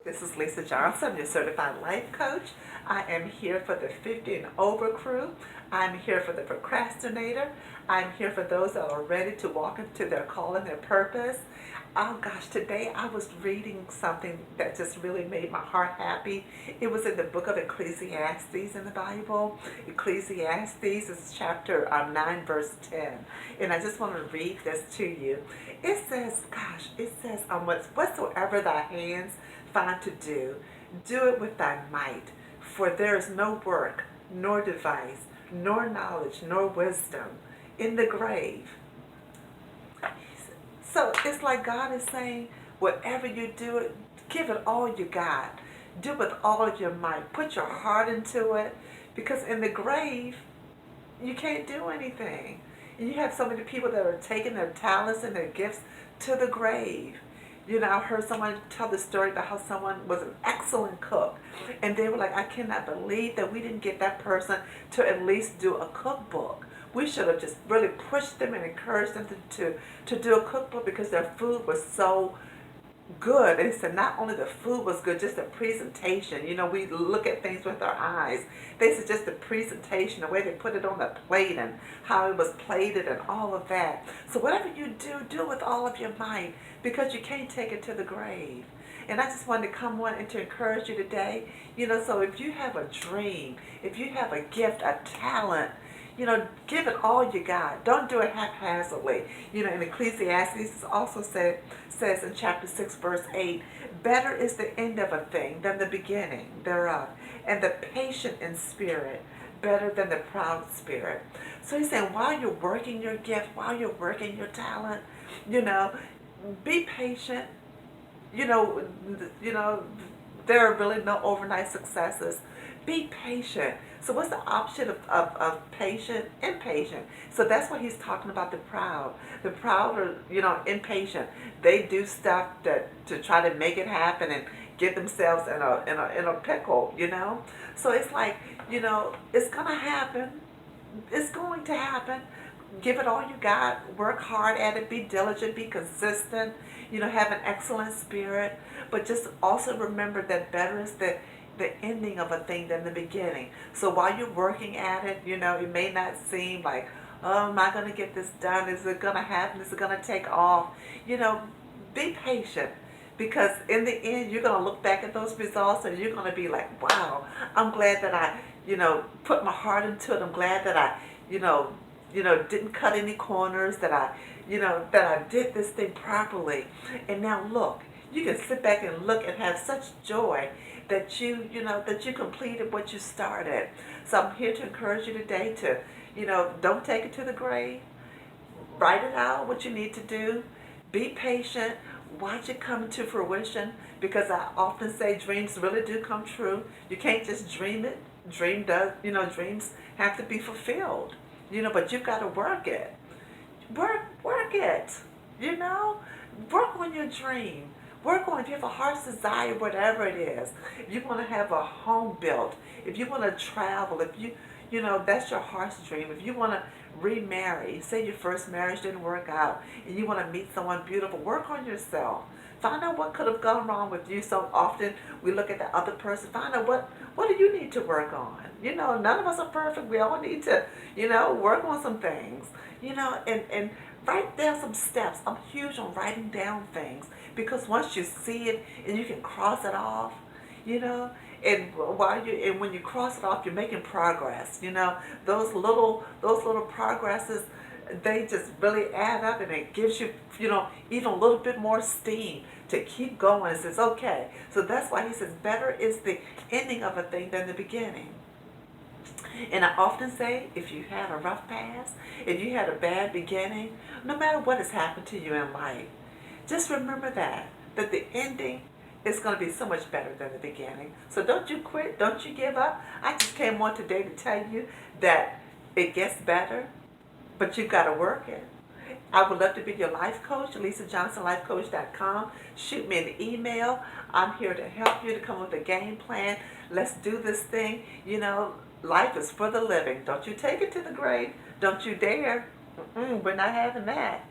This is Lisa Johnson, your certified life coach. I am here for the 50 and over crew. I'm here for the procrastinator. I'm here for those that are ready to walk into their call and their purpose. Oh gosh, today I was reading something that just really made my heart happy. It was in the book of Ecclesiastes in the Bible. Ecclesiastes is chapter 9, verse 10. And I just want to read this to you. It says, whatsoever thy hands find to do, do it with thy might. For there is no work, nor device, nor knowledge, nor wisdom in the grave. So it's like God is saying, whatever you do, give it all you got. Do it with all of your might. Put your heart into it. Because in the grave, you can't do anything. And you have so many people that are taking their talents and their gifts to the grave. You know, I heard someone tell the story about how someone was an excellent cook. And they were like, I cannot believe that we didn't get that person to at least do a cookbook. We should have just really pushed them and encouraged them to do a cookbook because their food was so good. And said not only the food was good, just the presentation. You know, we look at things with our eyes. They said just the presentation, the way they put it on the plate and how it was plated and all of that. So whatever you do, do with all of your might because you can't take it to the grave. And I just wanted to come on and to encourage you today. You know, so if you have a dream, if you have a gift, a talent, you know, give it all you got. Don't do it haphazardly. You know, in Ecclesiastes it also says in chapter 6, verse 8, better is the end of a thing than the beginning thereof, and the patient in spirit better than the proud spirit. So he's saying while you're working your gift, while you're working your talent, you know, be patient. You know, there are really no overnight successes. Be patient. So what's the opposite of patient? Impatient. So that's what he's talking about, the proud. The proud are, you know, impatient. They do stuff to try to make it happen and get themselves in a pickle, you know? So it's like, you know, it's gonna happen. It's going to happen. Give it all you got. Work hard at it. Be diligent. Be consistent. You know, have an excellent spirit. But just also remember that better is the ending of a thing than the beginning. So while you're working at it, you know, it may not seem like, oh, am I going to get this done? Is it going to happen? Is it going to take off? You know, be patient. Because in the end, you're going to look back at those results and you're going to be like, wow, I'm glad that I, you know, put my heart into it. I'm glad that I, you know, didn't cut any corners, that I, you know, that I did this thing properly. And now look, you can sit back and look and have such joy that you know, that you completed what you started. So I'm here to encourage you today to, you know, don't take it to the grave. Write it out, what you need to do. Be patient. Watch it come to fruition, because I often say dreams really do come true. You can't just dream it. Dreams have to be fulfilled. You know, but you've got to work it. Work it. You know, work on your dream. Work on, if you have a heart's desire, whatever it is. If you want to have a home built, if you want to travel, if you know, that's your heart's dream. If you want to remarry, say your first marriage didn't work out, and you want to meet someone beautiful, work on yourself. Find out what could have gone wrong with you. So often we look at the other person, find out what do you need to work on. You know, none of us are perfect. We all need to, you know, work on some things. You know, and write down some steps. I'm huge on writing down things, because once you see it and you can cross it off, you know, and when you cross it off, you're making progress. You know, those little progresses, they just really add up, and it gives you, you know, even a little bit more steam to keep going. It says, okay. So that's why he says, better is the ending of a thing than the beginning. And I often say, if you had a rough past, if you had a bad beginning, no matter what has happened to you in life, just remember that the ending is going to be so much better than the beginning. So don't you quit. Don't you give up. I just came on today to tell you that it gets better, but you've got to work it. I would love to be your life coach, LisaJohnsonLifeCoach.com. Shoot me an email. I'm here to help you to come up with a game plan. Let's do this thing. You know, life is for the living. Don't you take it to the grave. Don't you dare. We're not having that.